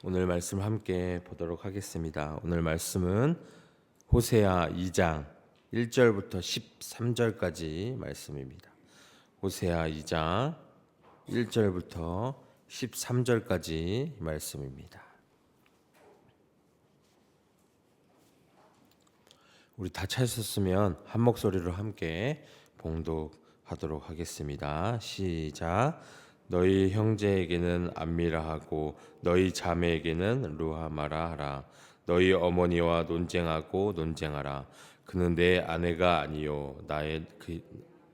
오늘 말씀 함께 보도록 하겠습니다. 오늘 말씀은 호세아 2장 1절부터 13절까지 말씀입니다. 호세아 2장 1절부터 13절까지 말씀입니다. 우리 다 찾으셨으면 한 목소리로 함께 봉독하도록 하겠습니다. 시작. 너희 형제에게는 암미라 하고 너희 자매에게는 루하마라 하라. 너희 어머니와 논쟁하고 논쟁하라. 그는 내 아내가 아니요 나의 그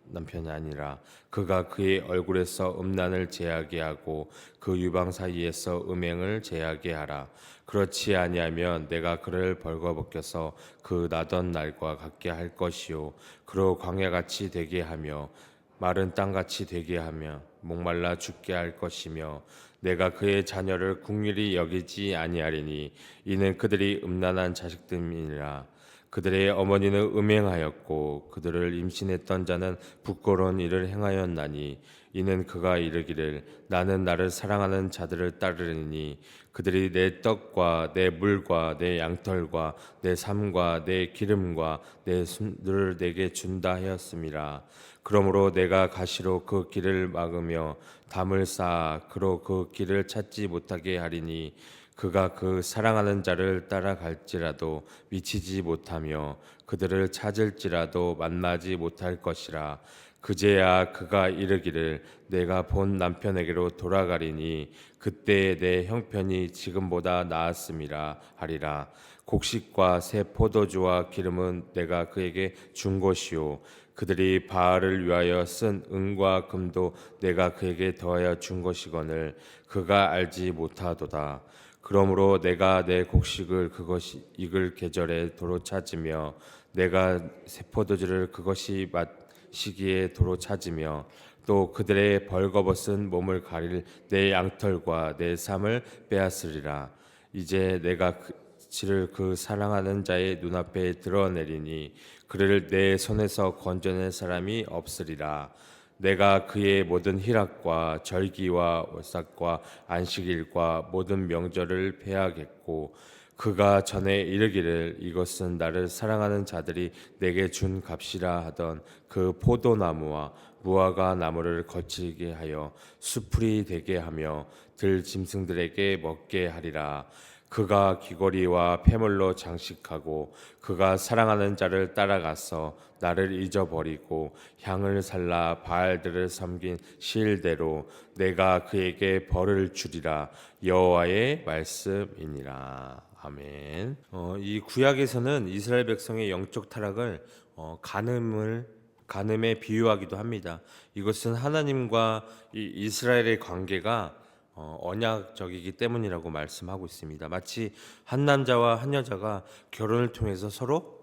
남편이 아니라 그가 그의 얼굴에서 음란을 제하게 하고 그 유방 사이에서 음행을 제하게 하라. 그렇지 아니하면 내가 그를 벌거벗겨서 그 나던 날과 같게 할 것이요 그로 광야같이 되게 하며 마른 땅같이 되게 하며 목말라 죽게 할 것이며 내가 그의 자녀를 긍휼히 여기지 아니하리니 이는 그들이 음란한 자식들이니라. 그들의 어머니는 음행하였고 그들을 임신했던 자는 부끄러운 일을 행하였나니 이는 그가 이르기를 나는 나를 사랑하는 자들을 따르리니 그들이 내 떡과 내 물과 내 양털과 내 삶과 내 기름과 내 술을 내게 준다 하였음이라. 그러므로 내가 가시로 그 길을 막으며 담을 쌓아 그로 그 길을 찾지 못하게 하리니 그가 그 사랑하는 자를 따라갈지라도 미치지 못하며 그들을 찾을지라도 만나지 못할 것이라. 그제야 그가 이르기를 내가 본 남편에게로 돌아가리니 그때 내 형편이 지금보다 나았음이라 하리라. 곡식과 새 포도주와 기름은 내가 그에게 준 것이요 그들이 바알을 위하여 쓴 은과 금도 내가 그에게 더하여 준 것이거늘 그가 알지 못하도다. 그러므로 내가 내 곡식을 그것이 익을 계절에 도로 찾으며 내가 새 포도주를 그것이 마시기에 도로 찾으며 또 그들의 벌거벗은 몸을 가릴 내 양털과 내 삶을 빼앗으리라. 이제 내가 그를 그 사랑하는 자의 눈앞에 드러내리니 그를 내 손에서 건져낼 사람이 없으리라. 내가 그의 모든 희락과 절기와 월삭과 안식일과 모든 명절을 폐하겠고 그가 전에 이르기를 이것은 나를 사랑하는 자들이 내게 준 값이라 하던 그 포도나무와 무화과 나무를 거치게 하여 수풀이 되게 하며 들 짐승들에게 먹게 하리라. 그가 귀걸이와 폐물로 장식하고 그가 사랑하는 자를 따라가서 나를 잊어버리고 향을 살라 바알들을 섬긴 시일대로 내가 그에게 벌을 주리라. 여호와의 말씀이니라. 아멘. 이 구약에서는 이스라엘 백성의 영적 타락을 간음에 비유하기도 합니다. 이것은 하나님과 이 이스라엘의 관계가 언약적이기 때문이라고 말씀하고 있습니다. 마치 한 남자와 한 여자가 결혼을 통해서 서로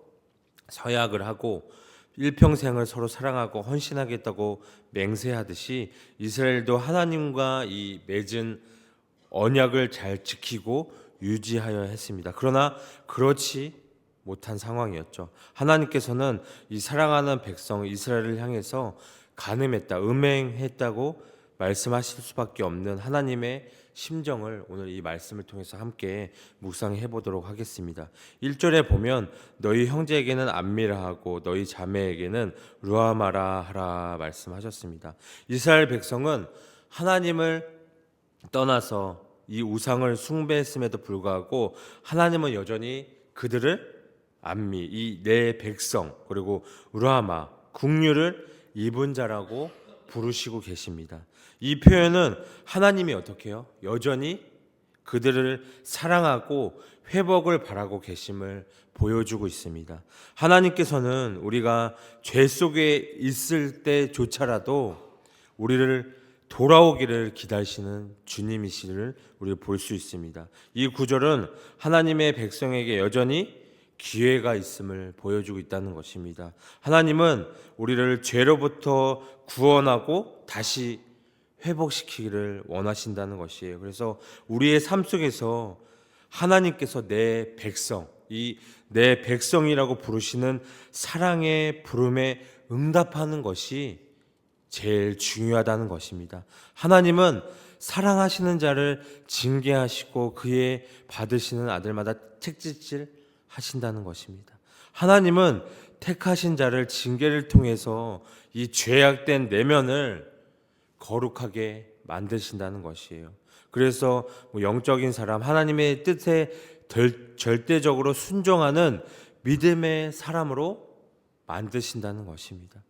서약을 하고 일평생을 서로 사랑하고 헌신하겠다고 맹세하듯이 이스라엘도 하나님과 이 맺은 언약을 잘 지키고 유지하여 했습니다. 그러나 그렇지 못한 상황이었죠. 하나님께서는 이 사랑하는 백성 이스라엘을 향해서 간음했다, 음행했다고 말씀하실 수밖에 없는 하나님의 심정을 오늘 이 말씀을 통해서 함께 묵상해 보도록 하겠습니다. 1절에 보면 너희 형제에게는 암미라 하고 너희 자매에게는 루아마라 하라 말씀하셨습니다. 이스라엘 백성은 하나님을 떠나서 이 우상을 숭배했음에도 불구하고 하나님은 여전히 그들을 암미, 이 내 백성 그리고 루아마, 긍휼을 입은 자라고 부르시고 계십니다. 이 표현은 하나님이 어떻게 해요? 여전히 그들을 사랑하고 회복을 바라고 계심을 보여주고 있습니다. 하나님께서는 우리가 죄 속에 있을 때조차라도 우리를 돌아오기를 기다리시는 주님이시를 우리가 볼 수 있습니다. 이 구절은 하나님의 백성에게 여전히 기회가 있음을 보여주고 있다는 것입니다. 하나님은 우리를 죄로부터 구원하고 다시 회복시키기를 원하신다는 것이에요. 그래서 우리의 삶 속에서 하나님께서 내 백성, 이 내 백성이라고 부르시는 사랑의 부름에 응답하는 것이 제일 중요하다는 것입니다. 하나님은 사랑하시는 자를 징계하시고 그의 받으시는 아들마다 책짓질 하신다는 것입니다. 하나님은 택하신 자를 징계를 통해서 이 죄악된 내면을 거룩하게 만드신다는 것이에요. 그래서 영적인 사람, 하나님의 뜻에 절대적으로 순종하는 믿음의 사람으로 만드신다는 것입니다.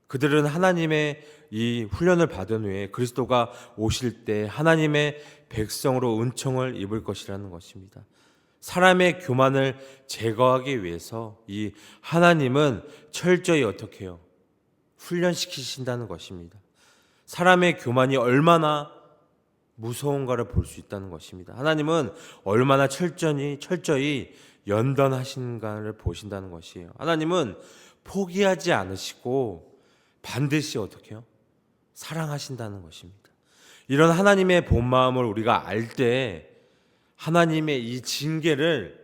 그들은 하나님의 이 훈련을 받은 후에 그리스도가 오실 때 하나님의 백성으로 은총을 입을 것이라는 것입니다. 사람의 교만을 제거하기 위해서 이 하나님은 철저히 어떻게 해요? 훈련시키신다는 것입니다. 사람의 교만이 얼마나 무서운가를 볼 수 있다는 것입니다. 하나님은 얼마나 철저히 연단하신가를 보신다는 것이에요. 하나님은 포기하지 않으시고 반드시 어떻게 해요? 사랑하신다는 것입니다. 이런 하나님의 본 마음을 우리가 알 때 하나님의 이 징계를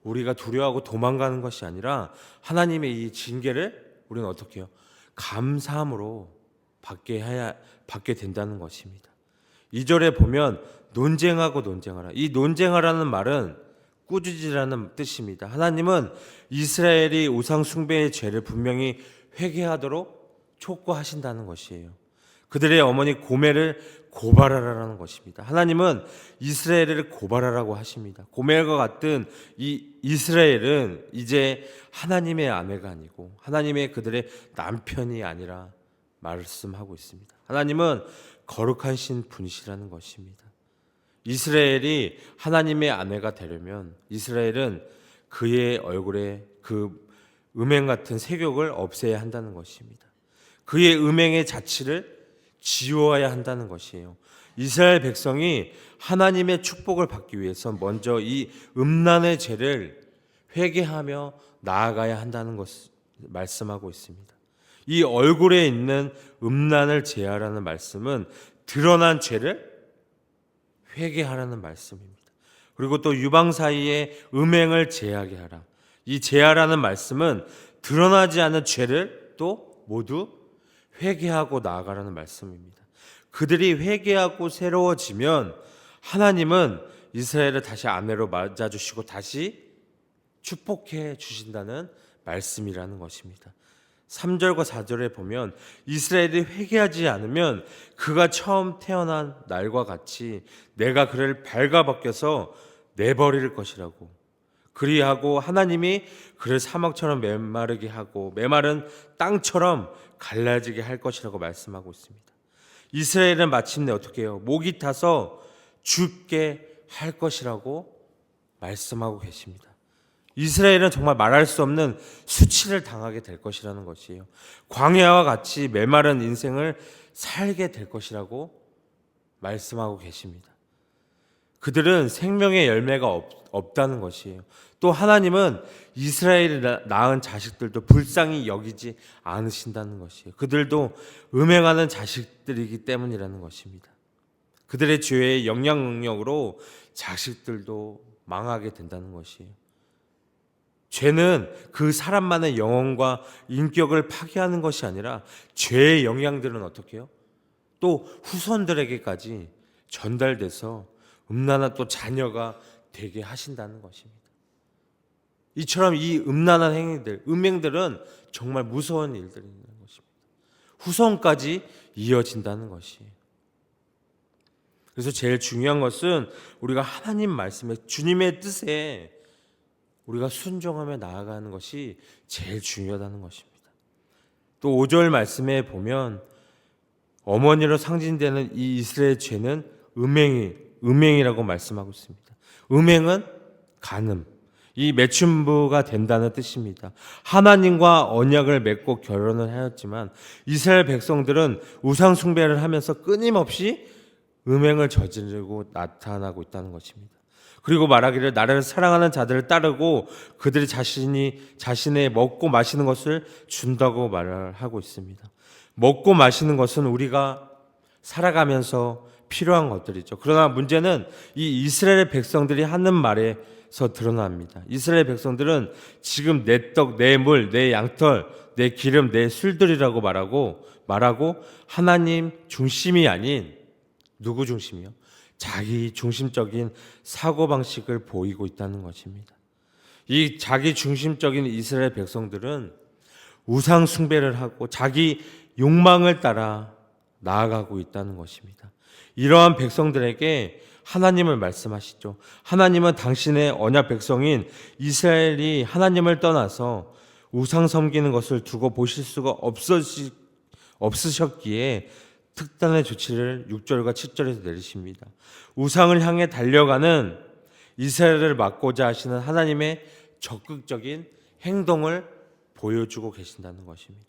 우리가 두려워하고 도망가는 것이 아니라 하나님의 이 징계를 우리는 어떻게 해요? 감사함으로 받게 된다는 것입니다. 2절에 보면 논쟁하라. 이 논쟁하라는 말은 꾸짖으라는 뜻입니다. 하나님은 이스라엘이 우상 숭배의 죄를 분명히 회개하도록 촉구하신다는 것이에요. 그들의 어머니 고멜을 고발하라는 것입니다. 하나님은 이스라엘을 고발하라고 하십니다. 고멜과 같은 이 이스라엘은 이제 하나님의 아내가 아니고 하나님의 그들의 남편이 아니라 말씀하고 있습니다. 하나님은 거룩하신 분이시라는 것입니다. 이스라엘이 하나님의 아내가 되려면 이스라엘은 그의 얼굴에 그 음행 같은 색욕을 없애야 한다는 것입니다. 그의 음행의 자취를 지워야 한다는 것이에요. 이스라엘 백성이 하나님의 축복을 받기 위해서 먼저 이 음란의 죄를 회개하며 나아가야 한다는 것을 말씀하고 있습니다. 이 얼굴에 있는 음란을 제하라는 말씀은 드러난 죄를 회개하라는 말씀입니다. 그리고 또 유방 사이에 음행을 제하게 하라. 이 제하라는 말씀은 드러나지 않은 죄를 또 모두 회개하고 나아가라는 말씀입니다. 그들이 회개하고 새로워지면 하나님은 이스라엘을 다시 아내로 맞아주시고 다시 축복해 주신다는 말씀이라는 것입니다. 3절과 4절에 보면 이스라엘이 회개하지 않으면 그가 처음 태어난 날과 같이 내가 그를 발가벗겨서 내버릴 것이라고, 그리하고 하나님이 그를 사막처럼 메마르게 하고 메마른 땅처럼 갈라지게 할 것이라고 말씀하고 있습니다. 이스라엘은 마침내 어떻게 해요? 목이 타서 죽게 할 것이라고 말씀하고 계십니다. 이스라엘은 정말 말할 수 없는 수치를 당하게 될 것이라는 것이에요. 광야와 같이 메마른 인생을 살게 될 것이라고 말씀하고 계십니다. 그들은 생명의 열매가 없다는 것이에요. 또 하나님은 이스라엘이 낳은 자식들도 불쌍히 여기지 않으신다는 것이에요. 그들도 음행하는 자식들이기 때문이라는 것입니다. 그들의 죄의 영향력으로 자식들도 망하게 된다는 것이에요. 죄는 그 사람만의 영혼과 인격을 파괴하는 것이 아니라 죄의 영향들은 어떻게 해요? 또 후손들에게까지 전달돼서 음란한 또 자녀가 되게 하신다는 것입니다. 이처럼 이 음란한 행위들, 음행들은 정말 무서운 일들이라는 것입니다. 후손까지 이어진다는 것이에요. 그래서 제일 중요한 것은 우리가 하나님 말씀에, 주님의 뜻에 우리가 순종하며 나아가는 것이 제일 중요하다는 것입니다. 또 5절 말씀에 보면 어머니로 상징되는 이 이스라엘 죄는 음행이라고 말씀하고 있습니다. 음행은 간음, 이 매춘부가 된다는 뜻입니다. 하나님과 언약을 맺고 결혼을 하였지만 이스라엘 백성들은 우상 숭배를 하면서 끊임없이 음행을 저지르고 나타나고 있다는 것입니다. 그리고 말하기를 나를 사랑하는 자들을 따르고 그들이 자신의 먹고 마시는 것을 준다고 말하고 있습니다. 먹고 마시는 것은 우리가 살아가면서 필요한 것들이죠. 그러나 문제는 이 이스라엘 백성들이 하는 말에서 드러납니다. 이스라엘 백성들은 지금 내 떡, 내 물, 내 양털, 내 기름, 내 술들이라고 말하고 하나님 중심이 아닌 누구 중심이요? 자기 중심적인 사고방식을 보이고 있다는 것입니다. 이 자기 중심적인 이스라엘 백성들은 우상 숭배를 하고 자기 욕망을 따라 나아가고 있다는 것입니다. 이러한 백성들에게 하나님을 말씀하시죠. 하나님은 당신의 언약 백성인 이스라엘이 하나님을 떠나서 우상 섬기는 것을 두고 보실 수가 없으셨기에 특단의 조치를 6절과 7절에서 내리십니다. 우상을 향해 달려가는 이스라엘을 막고자 하시는 하나님의 적극적인 행동을 보여주고 계신다는 것입니다.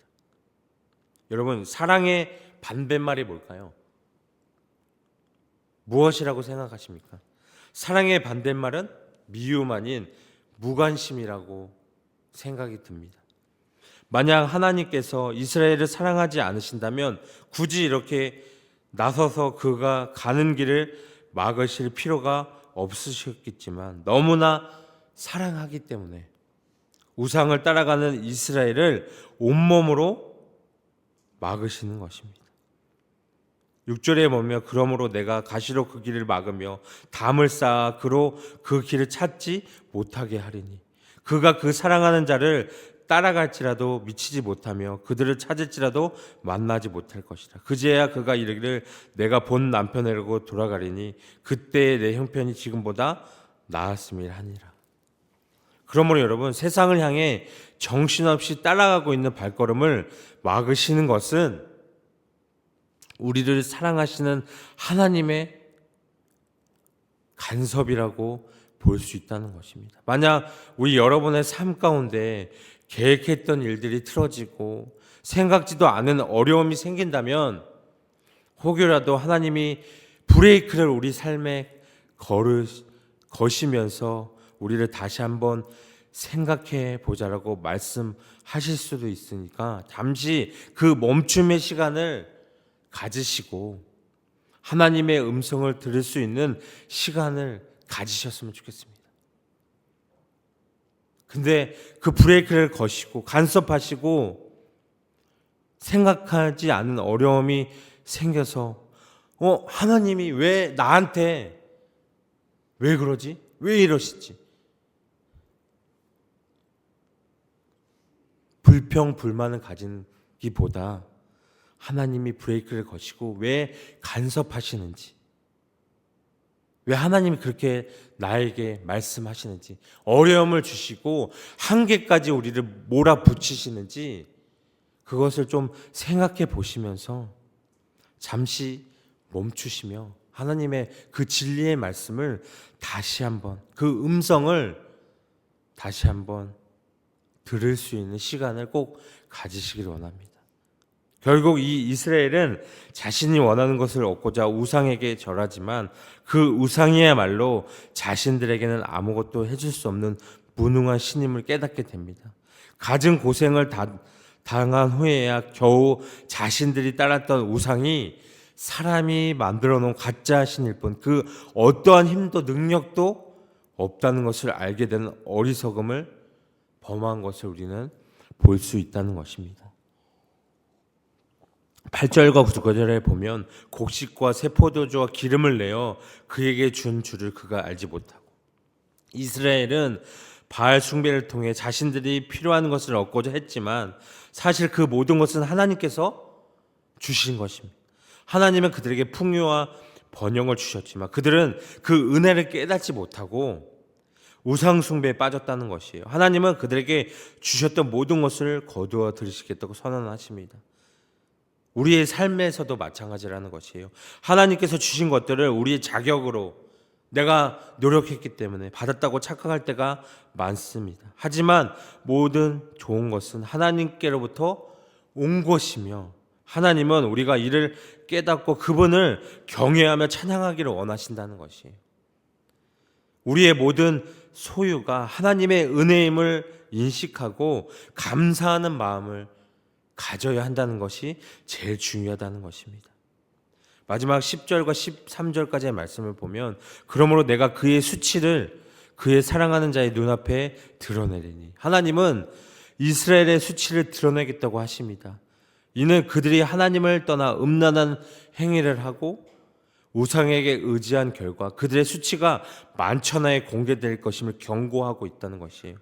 여러분, 사랑의 반대말이 뭘까요? 무엇이라고 생각하십니까? 사랑의 반대말은 미움 아닌 무관심이라고 생각이 듭니다. 만약 하나님께서 이스라엘을 사랑하지 않으신다면 굳이 이렇게 나서서 그가 가는 길을 막으실 필요가 없으셨겠지만 너무나 사랑하기 때문에 우상을 따라가는 이스라엘을 온몸으로 막으시는 것입니다. 6절에 보면 그러므로 내가 가시로 그 길을 막으며 담을 쌓아 그로 그 길을 찾지 못하게 하리니 그가 그 사랑하는 자를 따라갈지라도 미치지 못하며 그들을 찾을지라도 만나지 못할 것이라. 그제야 그가 이르기를 내가 본 남편에게로 돌아가리니 그때의 내 형편이 지금보다 나았음이라 하니라. 그러므로 여러분, 세상을 향해 정신없이 따라가고 있는 발걸음을 막으시는 것은 우리를 사랑하시는 하나님의 간섭이라고 볼 수 있다는 것입니다. 만약 우리 여러분의 삶 가운데 계획했던 일들이 틀어지고 생각지도 않은 어려움이 생긴다면 혹여라도 하나님이 브레이크를 우리 삶에 거시면서 우리를 다시 한번 생각해 보자라고 말씀하실 수도 있으니까 잠시 그 멈춤의 시간을 가지시고 하나님의 음성을 들을 수 있는 시간을 가지셨으면 좋겠습니다. 근데 그 브레이크를 거시고 간섭하시고 생각하지 않은 어려움이 생겨서 하나님이 왜 나한테 왜 그러지? 왜 이러시지? 불평불만을 가진기보다 하나님이 브레이크를 거시고 왜 간섭하시는지, 왜 하나님이 그렇게 나에게 말씀하시는지, 어려움을 주시고 한계까지 우리를 몰아붙이시는지 그것을 좀 생각해 보시면서 잠시 멈추시며 하나님의 그 진리의 말씀을 다시 한번, 그 음성을 다시 한번 들을 수 있는 시간을 꼭 가지시길 원합니다. 결국 이 이스라엘은 자신이 원하는 것을 얻고자 우상에게 절하지만 그 우상이야말로 자신들에게는 아무것도 해줄 수 없는 무능한 신임을 깨닫게 됩니다. 갖은 고생을 당한 후에야 겨우 자신들이 따랐던 우상이 사람이 만들어 놓은 가짜 신일 뿐 그 어떠한 힘도 능력도 없다는 것을 알게 되는 어리석음을 범한 것을 우리는 볼 수 있다는 것입니다. 8절과 9절에 보면 곡식과 새 포도주와 기름을 내어 그에게 준 줄을 그가 알지 못하고, 이스라엘은 바알 숭배를 통해 자신들이 필요한 것을 얻고자 했지만 사실 그 모든 것은 하나님께서 주신 것입니다. 하나님은 그들에게 풍요와 번영을 주셨지만 그들은 그 은혜를 깨닫지 못하고 우상 숭배에 빠졌다는 것이에요. 하나님은 그들에게 주셨던 모든 것을 거두어 들이시겠다고 선언하십니다. 우리의 삶에서도 마찬가지라는 것이에요. 하나님께서 주신 것들을 우리의 자격으로 내가 노력했기 때문에 받았다고 착각할 때가 많습니다. 하지만 모든 좋은 것은 하나님께로부터 온 것이며 하나님은 우리가 이를 깨닫고 그분을 경외하며 찬양하기를 원하신다는 것이에요. 우리의 모든 소유가 하나님의 은혜임을 인식하고 감사하는 마음을 가져야 한다는 것이 제일 중요하다는 것입니다. 마지막 10절과 13절까지의 말씀을 보면 그러므로 내가 그의 수치를 그의 사랑하는 자의 눈앞에 드러내리니, 하나님은 이스라엘의 수치를 드러내겠다고 하십니다. 이는 그들이 하나님을 떠나 음란한 행위를 하고 우상에게 의지한 결과 그들의 수치가 만천하에 공개될 것임을 경고하고 있다는 것이에요.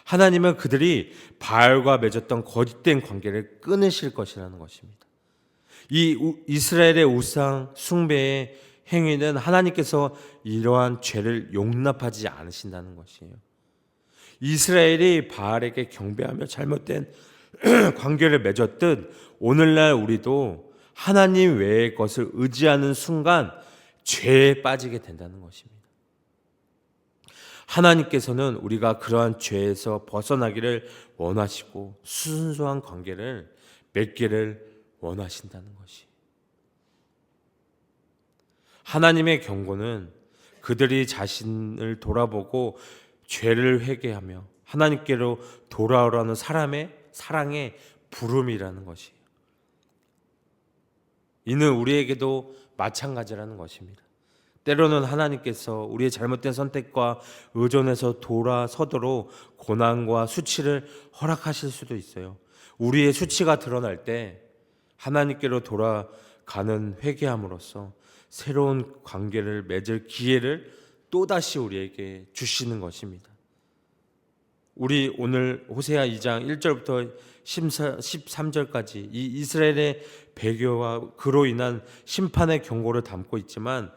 하나님은 그들이 바알과 맺었던 거짓된 관계를 끊으실 것이라는 것입니다. 이 이스라엘의 우상 숭배의 행위는 하나님께서 이러한 죄를 용납하지 않으신다는 것이에요. 이스라엘이 바알에게 경배하며 잘못된 관계를 맺었듯 오늘날 우리도 하나님 외의 것을 의지하는 순간 죄에 빠지게 된다는 것입니다. 하나님께서는 우리가 그러한 죄에서 벗어나기를 원하시고 순수한 관계를 맺기를 원하신다는 것이. 하나님의 경고는 그들이 자신을 돌아보고 죄를 회개하며 하나님께로 돌아오라는 사람의 사랑의 부름이라는 것이에요. 이는 우리에게도 마찬가지라는 것입니다. 때로는 하나님께서 우리의 잘못된 선택과 의존에서 돌아서도록 고난과 수치를 허락하실 수도 있어요. 우리의 수치가 드러날 때 하나님께로 돌아가는 회개함으로써 새로운 관계를 맺을 기회를 또다시 우리에게 주시는 것입니다. 우리 오늘 호세아 2장 1절부터 13절까지 이 이스라엘의 배교와 그로 인한 심판의 경고를 담고 있지만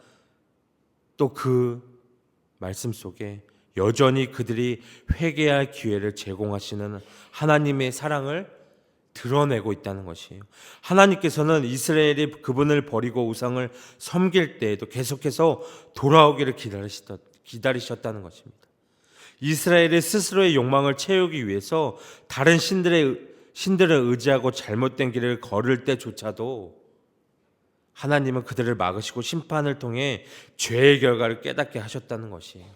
또 그 말씀 속에 여전히 그들이 회개할 기회를 제공하시는 하나님의 사랑을 드러내고 있다는 것이에요. 하나님께서는 이스라엘이 그분을 버리고 우상을 섬길 때에도 계속해서 돌아오기를 기다리셨다는 것입니다. 이스라엘이 스스로의 욕망을 채우기 위해서 다른 신들을 의지하고 잘못된 길을 걸을 때조차도 하나님은 그들을 막으시고 심판을 통해 죄의 결과를 깨닫게 하셨다는 것이에요.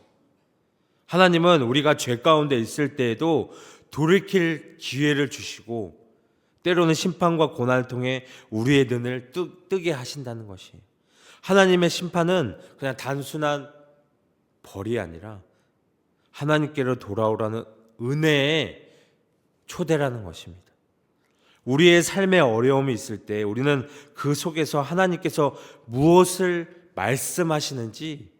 하나님은 우리가 죄 가운데 있을 때에도 돌이킬 기회를 주시고 때로는 심판과 고난을 통해 우리의 눈을 뜨게 하신다는 것이에요. 하나님의 심판은 그냥 단순한 벌이 아니라 하나님께로 돌아오라는 은혜의 초대라는 것입니다. 우리의 삶에 어려움이 있을 때 우리는 그 속에서 하나님께서 무엇을 말씀하시는지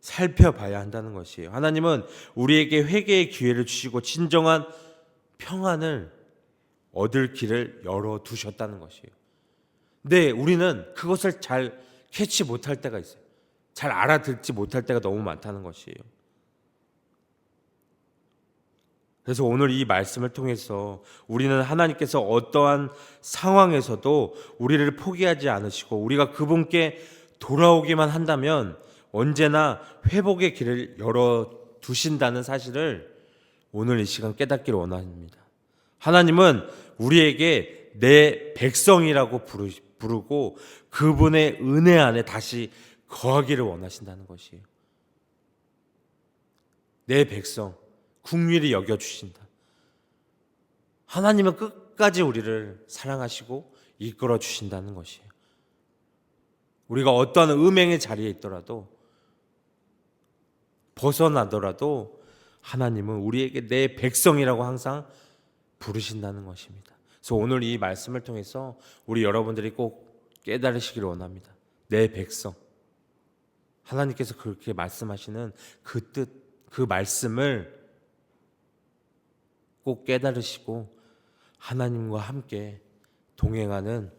살펴봐야 한다는 것이에요. 하나님은 우리에게 회개의 기회를 주시고 진정한 평안을 얻을 길을 열어두셨다는 것이에요. 근데 우리는 그것을 잘 캐치 못할 때가 있어요. 잘 알아듣지 못할 때가 너무 많다는 것이에요. 그래서 오늘 이 말씀을 통해서 우리는 하나님께서 어떠한 상황에서도 우리를 포기하지 않으시고 우리가 그분께 돌아오기만 한다면 언제나 회복의 길을 열어두신다는 사실을 오늘 이 시간 깨닫기를 원합니다. 하나님은 우리에게 내 백성이라고 부르고 그분의 은혜 안에 다시 거하기를 원하신다는 것이에요. 내 백성 긍휼히 여겨주신다. 하나님은 끝까지 우리를 사랑하시고 이끌어 주신다는 것이에요. 우리가 어떠한 음행의 자리에 있더라도 벗어나더라도 하나님은 우리에게 내 백성이라고 항상 부르신다는 것입니다. 그래서 오늘 이 말씀을 통해서 우리 여러분들이 꼭 깨달으시기를 원합니다. 내 백성. 하나님께서 그렇게 말씀하시는 그 뜻, 그 말씀을 꼭 깨달으시고 하나님과 함께 동행하는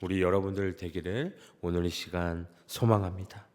우리 여러분들 되기를 오늘 이 시간 소망합니다.